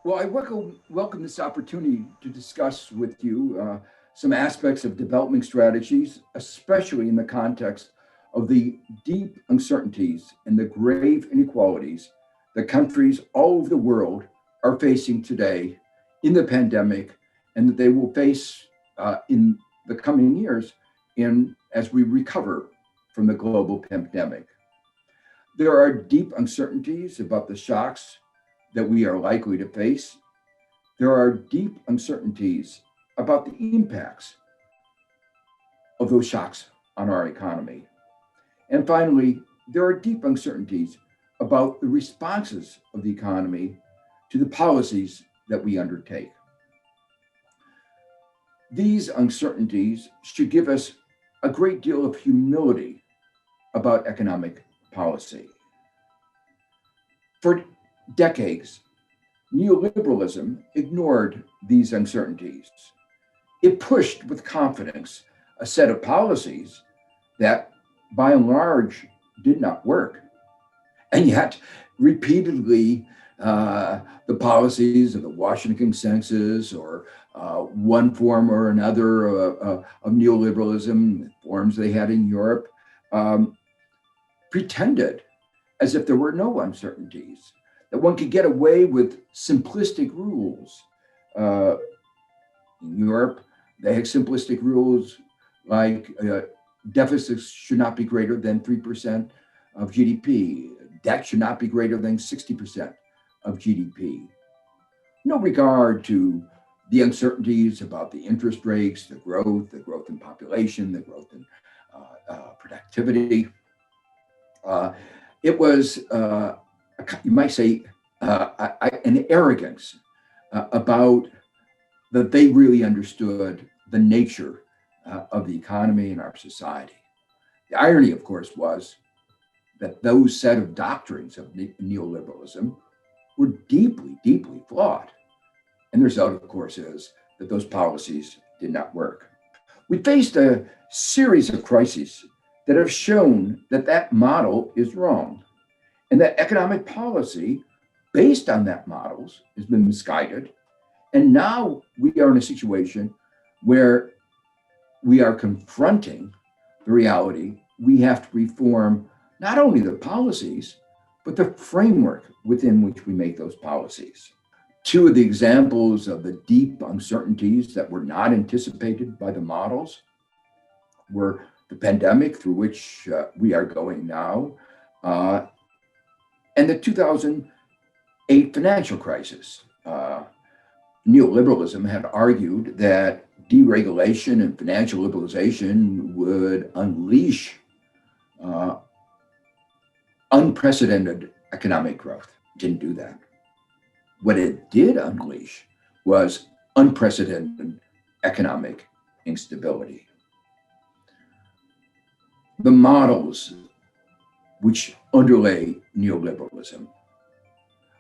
Well, I welcome this opportunity to discuss with you some aspects of development strategies, especially in the context of the deep uncertainties and the grave inequalities that countries all over the world are facing today in the pandemic and that they will face in the coming years as we recover from the global pandemic. There are deep uncertainties about the shocks that we are likely to face. There are deep uncertainties about the impacts of those shocks on our economy. And finally, there are deep uncertainties about the responses of the economy to the policies that we undertake. These uncertainties should give us a great deal of humility about economic policy. For decades, neoliberalism ignored these uncertainties. It pushed with confidence a set of policies that, by and large, did not work. And yet, repeatedly, the policies of the Washington Consensus or one form or another of neoliberalism, forms they had in Europe, pretended as if there were no uncertainties, that one could get away with simplistic rules. In Europe, they had simplistic rules like deficits should not be greater than 3% of GDP. Debt should not be greater than 60% of GDP. No regard to the uncertainties about the interest rates, the growth in population, the growth in productivity. It was, you might say, an arrogance about that they really understood the nature of the economy and our society. The irony, of course, was that those set of doctrines of neoliberalism were deeply, deeply flawed. And the result, of course, is that those policies did not work. We faced a series of crises that have shown that that model is wrong and that economic policy based on that models has been misguided. And now we are in a situation where we are confronting the reality we have to reform not only the policies, but the framework within which we make those policies. Two of the examples of the deep uncertainties that were not anticipated by the models were the pandemic through which we are going now, and the 2008 financial crisis. Neoliberalism had argued that deregulation and financial liberalization would unleash unprecedented economic growth. It didn't do that. What it did unleash was unprecedented economic instability. The models which underlay neoliberalism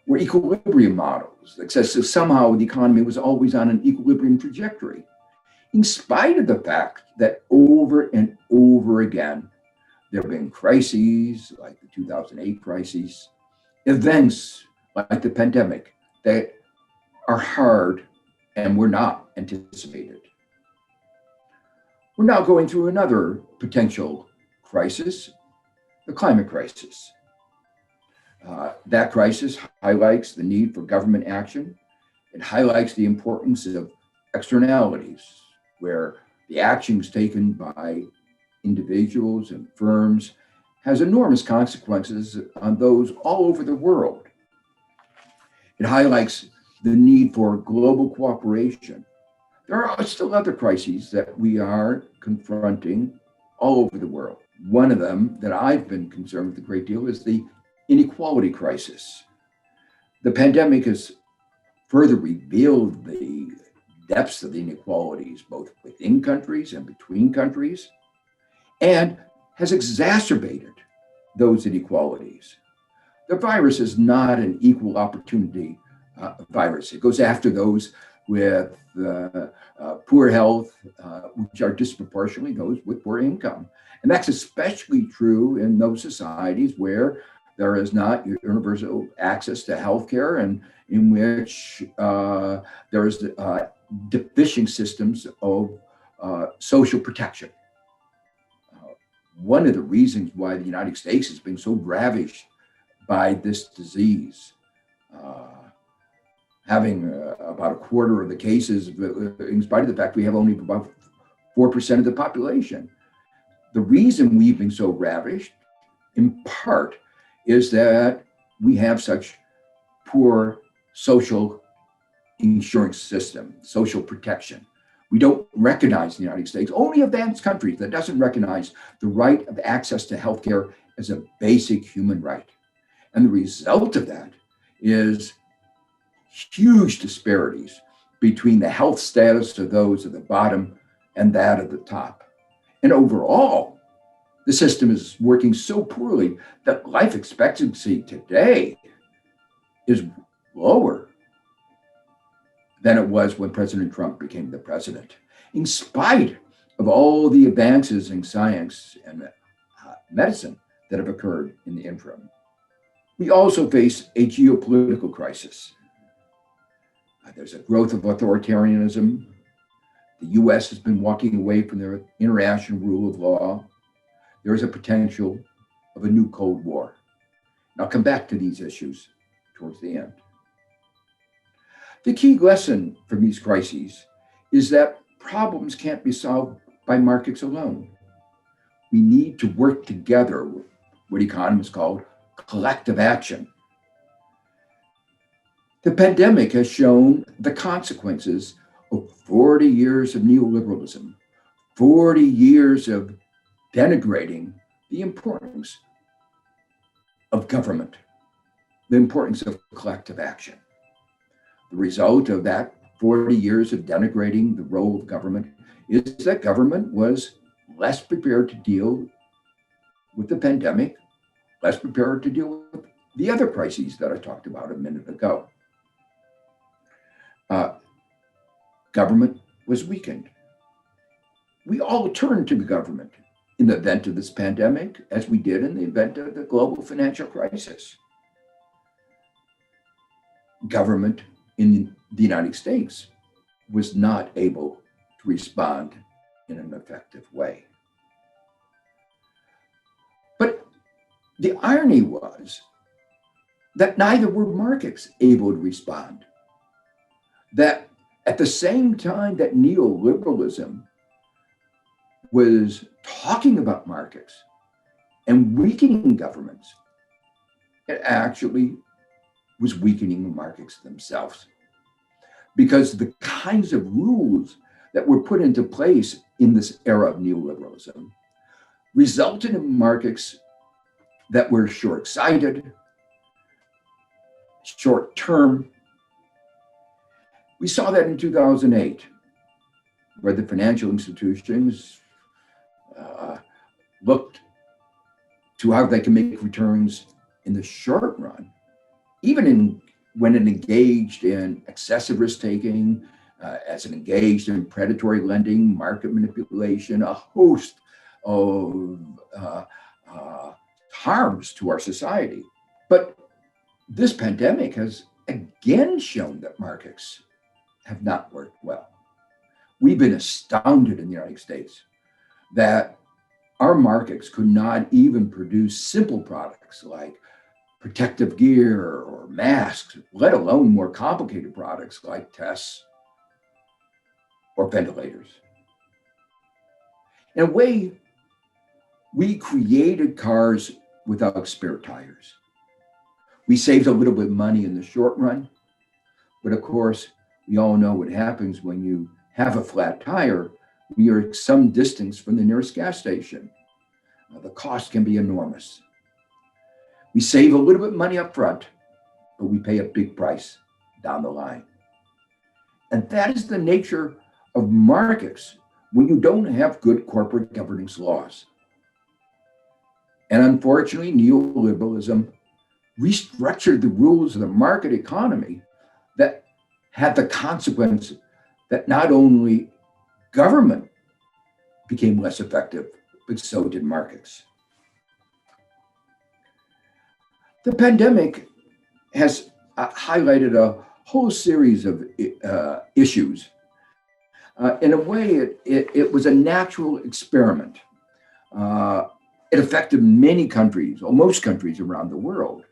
were equilibrium models that says so somehow the economy was always on an equilibrium trajectory, in spite of the fact that over and over again, there have been crises like the 2008 crisis, events like the pandemic that are hard and were not anticipated. We're now going through another potential crisis, the climate crisis. That crisis highlights the need for government action. It highlights the importance of externalities, where the actions taken by individuals and firms has enormous consequences on those all over the world. It highlights the need for global cooperation. There are still other crises that we are confronting all over the world. One of them that I've been concerned with a great deal is the inequality crisis. The pandemic has further revealed the depths of the inequalities, both within countries and between countries, and has exacerbated those inequalities. The virus is not an equal opportunity virus. It goes after those with poor health, which are disproportionately those with poor income. And that's especially true in those societies where There is not universal access to healthcare, and in which there is deficient systems of social protection. One of the reasons why the United States has been so ravaged by this disease, having about a quarter of the cases, in spite of the fact we have only about 4% of the population. The reason we've been so ravaged, in part, is that we have such poor social insurance system, social protection. We don't recognize in the United States, only advanced countries that doesn't recognize the right of access to healthcare as a basic human right. And the result of that is huge disparities between the health status of those at the bottom and that at the top. And overall, the system is working so poorly that life expectancy today is lower than it was when President Trump became the president, in spite of all the advances in science and medicine that have occurred in the interim. We also face a geopolitical crisis. There's a growth of authoritarianism. The US has been walking away from their international rule of law. There is a potential of a new Cold War. And I'll come back to these issues towards the end. The key lesson from these crises is that problems can't be solved by markets alone. We need to work together, what economists call collective action. The pandemic has shown the consequences of 40 years of neoliberalism, 40 years of denigrating the importance of government, the importance of collective action. The result of that 40 years of denigrating the role of government is that government was less prepared to deal with the pandemic, less prepared to deal with the other crises that I talked about a minute ago. Government was weakened. We all turned to the government in the event of this pandemic, as we did in the event of the global financial crisis. Government in the United States was not able to respond in an effective way. But the irony was that neither were markets able to respond. That at the same time that neoliberalism was talking about markets and weakening governments, it actually was weakening the markets themselves. Because the kinds of rules that were put into place in this era of neoliberalism resulted in markets that were short-sighted, short-term. We saw that in 2008, where the financial institutions looked to how they can make returns in the short run, even when it engaged in excessive risk-taking, as it engaged in predatory lending, market manipulation, a host of harms to our society. But this pandemic has again shown that markets have not worked well. We've been astounded in the United States that our markets could not even produce simple products like protective gear or masks, let alone more complicated products like tests or ventilators. In a way, we created cars without spare tires. We saved a little bit of money in the short run, but of course, we all know what happens when you have a flat tire. We are some distance from the nearest gas station. The cost can be enormous. We save a little bit of money up front, but we pay a big price down the line. And that is the nature of markets when you don't have good corporate governance laws. And unfortunately, neoliberalism restructured the rules of the market economy that had the consequence that not only government became less effective, but so did markets. The pandemic has highlighted a whole series of issues. In a way, it was a natural experiment. It affected many countries, or most countries around the world.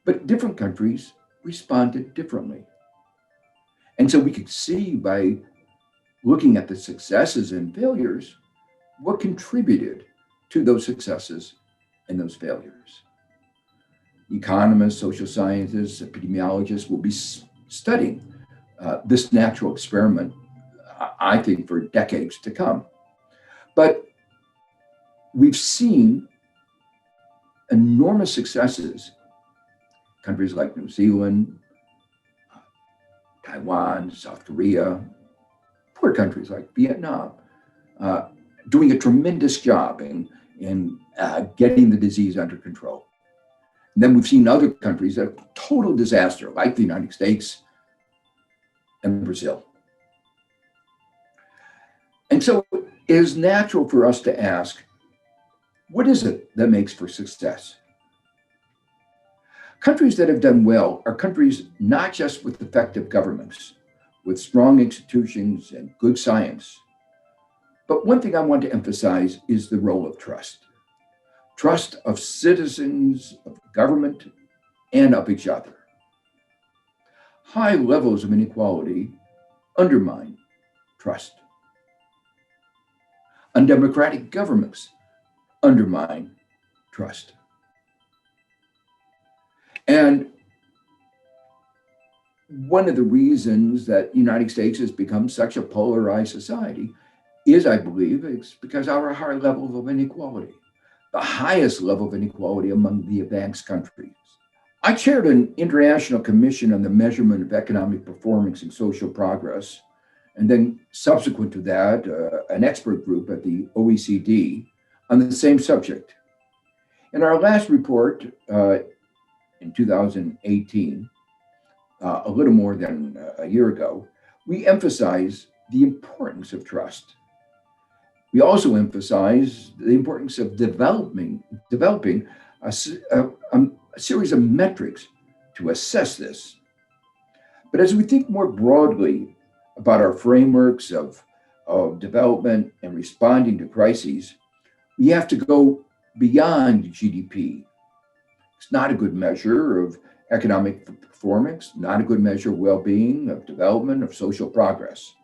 But different countries responded differently. And so we could see by looking at the successes and failures, what contributed to those successes and those failures. Economists, social scientists, epidemiologists will be studying this natural experiment, I think, for decades to come. But we've seen enormous successes. Countries like New Zealand, Taiwan, South Korea, poor countries like Vietnam, doing a tremendous job in getting the disease under control. And then we've seen other countries that are total disaster, like the United States and Brazil. And so it is natural for us to ask, what is it that makes for success? Countries that have done well are countries not just with effective governments, with strong institutions and good science. But one thing I want to emphasize is the role of trust. Trust of citizens, of government, and of each other. High levels of inequality undermine trust. Undemocratic governments undermine trust. And one of the reasons that the United States has become such a polarized society is, I believe, it's because of our high level of inequality, the highest level of inequality among the advanced countries. I chaired an international commission on the measurement of economic performance and social progress, and then subsequent to that, an expert group at the OECD on the same subject. In our last report in 2018, a little more than a year ago, we emphasized the importance of trust. We also emphasize the importance of developing a series of metrics to assess this. But as we think more broadly about our frameworks of development and responding to crises, we have to go beyond GDP. It's not a good measure of economic performance, not a good measure of well-being, of development, of social progress.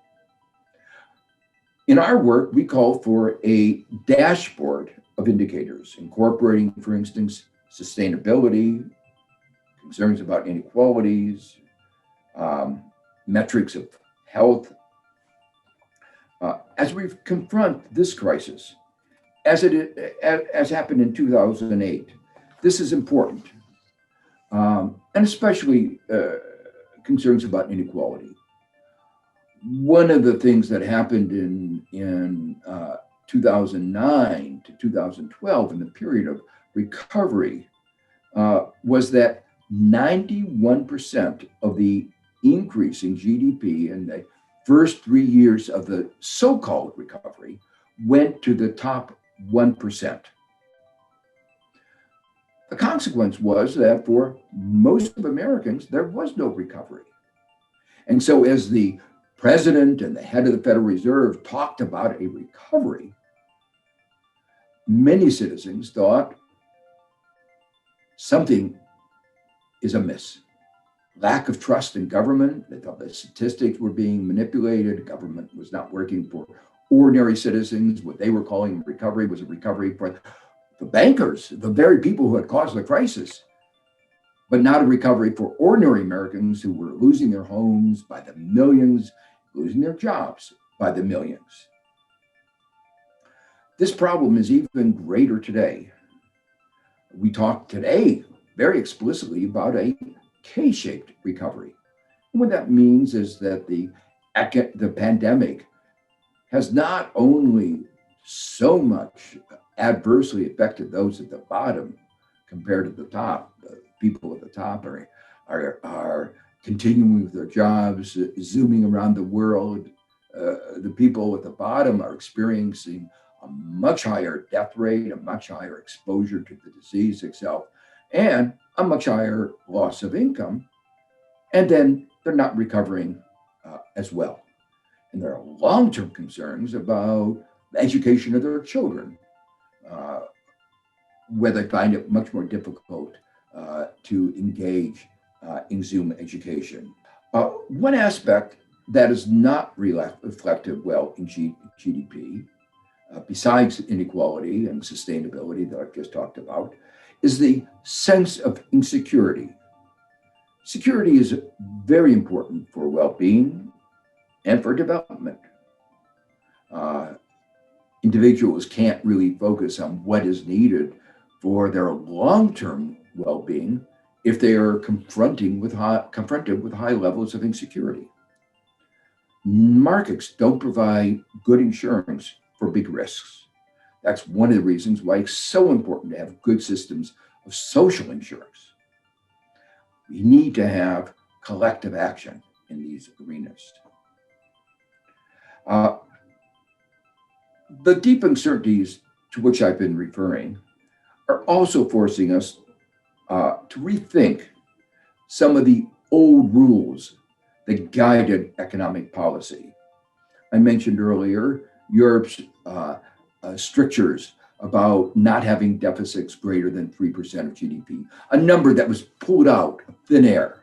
In our work, we call for a dashboard of indicators, incorporating, for instance, sustainability, concerns about inequalities, metrics of health. As we confront this crisis, as happened in 2008, this is important, and especially concerns about inequality. One of the things that happened in 2009 to 2012, in the period of recovery, was that 91% of the increase in GDP in the first 3 years of the so-called recovery went to the top 1%. The consequence was that for most of Americans, there was no recovery. And so as the president and the head of the Federal Reserve talked about a recovery, many citizens thought something is amiss. Lack of trust in government. They thought the statistics were being manipulated. Government was not working for ordinary citizens. What they were calling recovery was a recovery for the bankers, the very people who had caused the crisis, but not a recovery for ordinary Americans who were losing their homes by the millions, losing their jobs by the millions. This problem is even greater today. We talk today very explicitly about a K-shaped recovery. And what that means is that the pandemic has not only so much adversely affected those at the bottom compared to the top. The people at the top are continuing with their jobs, zooming around the world. The people at the bottom are experiencing a much higher death rate, a much higher exposure to the disease itself, and a much higher loss of income. And then they're not recovering as well. And there are long-term concerns about the education of their children, where they find it much more difficult to engage in Zoom education. One aspect that is not reflected well in GDP, besides inequality and sustainability that I've just talked about, is the sense of insecurity. Security is very important for well-being and for development. Individuals can't really focus on what is needed for their long-term well-being if they are confronted with high levels of insecurity. Markets don't provide good insurance for big risks. That's one of the reasons why it's so important to have good systems of social insurance. We need to have collective action in these arenas. The deep uncertainties to which I've been referring are also forcing us to rethink some of the old rules that guided economic policy. I mentioned earlier Europe's strictures about not having deficits greater than 3% of GDP, a number that was pulled out of thin air.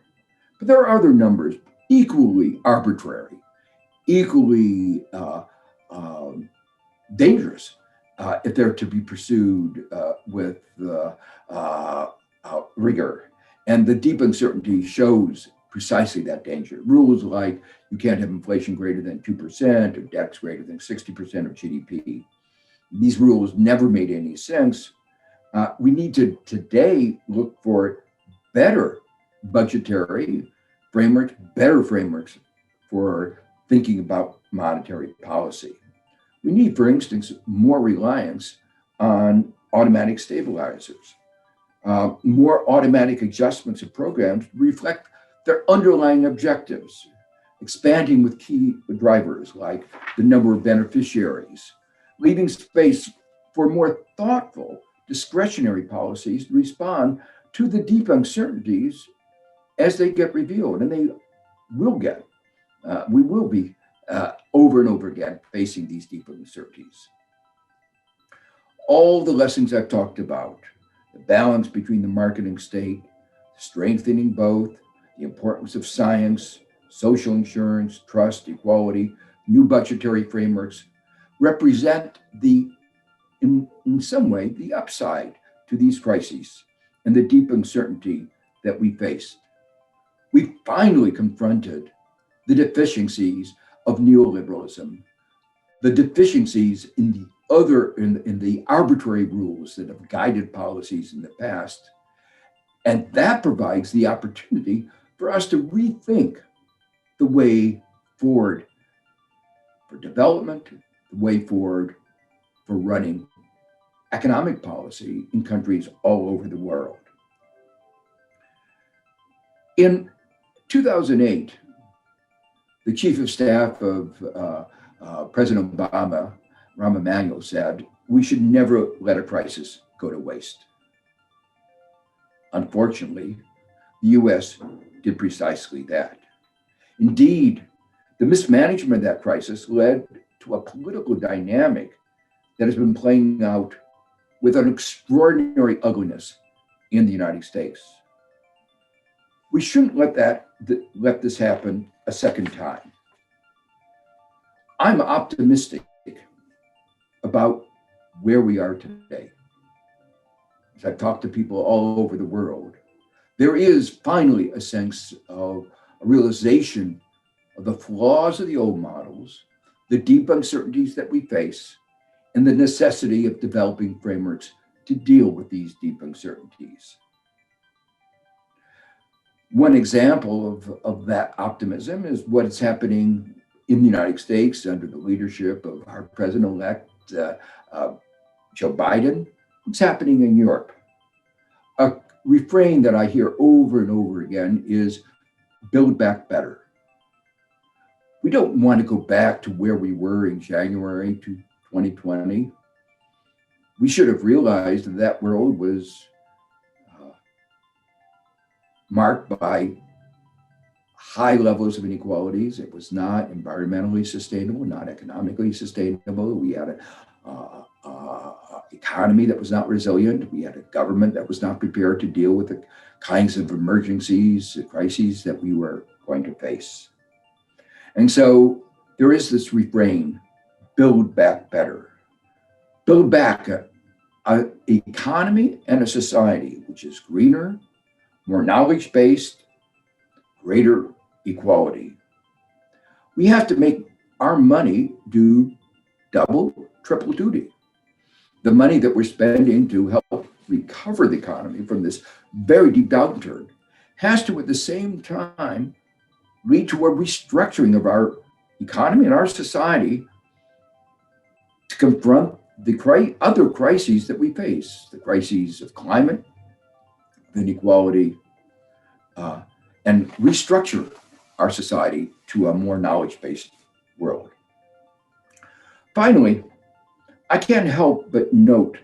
But there are other numbers equally arbitrary, equally dangerous if they're to be pursued with rigor. And the deep uncertainty shows precisely that danger. Rules like you can't have inflation greater than 2% or debts greater than 60% of GDP. These rules never made any sense. We need to today look for better budgetary frameworks, better frameworks for thinking about monetary policy. We need, for instance, more reliance on automatic stabilizers, more automatic adjustments of programs reflect their underlying objectives, expanding with key drivers like the number of beneficiaries, leaving space for more thoughtful discretionary policies to respond to the deep uncertainties as they get revealed, and they will get. We will be over and over again facing these deep uncertainties. All the lessons I've talked about, the balance between the market and state, strengthening both, the importance of science, social insurance, trust, equality, new budgetary frameworks, represent in some way, the upside to these crises and the deep uncertainty that we faced. We finally confronted the deficiencies of neoliberalism, the deficiencies in the arbitrary rules that have guided policies in the past. And that provides the opportunity for us to rethink the way forward for development, the way forward for running economic policy in countries all over the world. In 2008, the chief of staff of President Obama, Rahm Emanuel, said, "We should never let a crisis go to waste." Unfortunately, the US did precisely that. Indeed, the mismanagement of that crisis led to a political dynamic that has been playing out with an extraordinary ugliness in the United States. We shouldn't let this happen a second time. I'm optimistic about where we are today. As I've talked to people all over the world, there is finally a sense of a realization of the flaws of the old models, the deep uncertainties that we face, and the necessity of developing frameworks to deal with these deep uncertainties. One example of that optimism is what is happening in the United States under the leadership of our president-elect, Joe Biden. What's happening in Europe? A refrain that I hear over and over again is build back better. We don't want to go back to where we were in January 2020. We should have realized that that world was marked by high levels of inequalities. It was not environmentally sustainable, not economically sustainable. We had an economy that was not resilient. We had a government that was not prepared to deal with the kinds of emergencies, crises that we were going to face. And so there is this refrain, build back better. Build back an economy and a society which is greener, more knowledge-based, greater equality. We have to make our money do double, triple duty. The money that we're spending to help recover the economy from this very deep downturn has to, at the same time, lead to a restructuring of our economy and our society to confront the other crises that we face, the crises of climate, inequality, and restructure our society to a more knowledge-based world. Finally, I can't help but note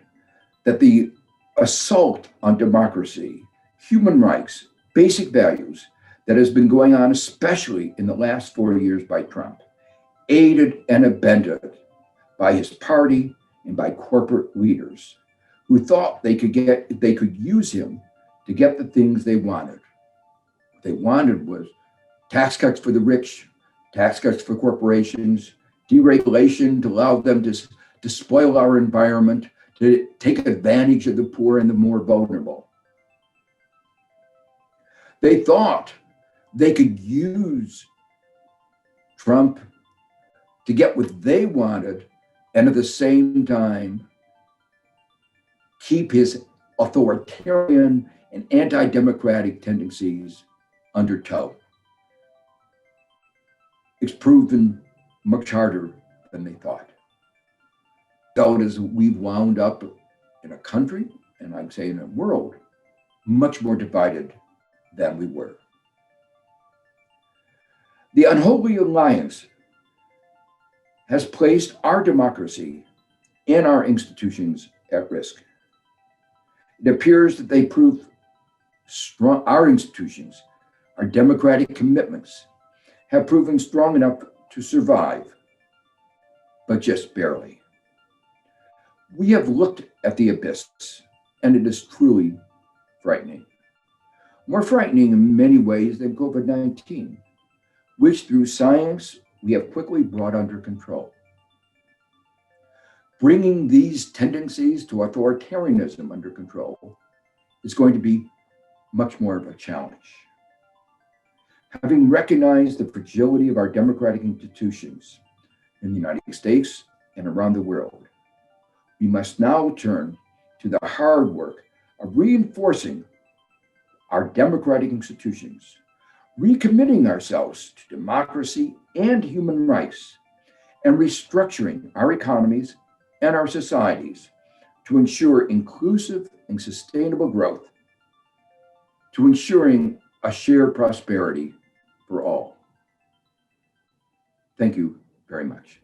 that the assault on democracy, human rights, basic values that has been going on, especially in the last 4 years by Trump, aided and abetted by his party and by corporate leaders who thought they could use him to get the things they wanted. What they wanted was tax cuts for the rich, tax cuts for corporations, deregulation to allow them to spoil our environment, to take advantage of the poor and the more vulnerable. They thought they could use Trump to get what they wanted and at the same time keep his authoritarian and anti-democratic tendencies under tow. It's proven much harder than they thought. So it is, we've wound up in a country, and I'd say in a world, much more divided than we were. The unholy alliance has placed our democracy and our institutions at risk. It appears that they prove strong, our institutions, our democratic commitments have proven strong enough to survive, but just barely. We have looked at the abyss, and it is truly frightening. More frightening in many ways than COVID-19, which through science we have quickly brought under control. Bringing these tendencies to authoritarianism under control is going to be much more of a challenge. Having recognized the fragility of our democratic institutions in the United States and around the world, we must now turn to the hard work of reinforcing our democratic institutions, recommitting ourselves to democracy and human rights, and restructuring our economies and our societies to ensure inclusive and sustainable growth, to ensuring a shared prosperity for all. Thank you very much.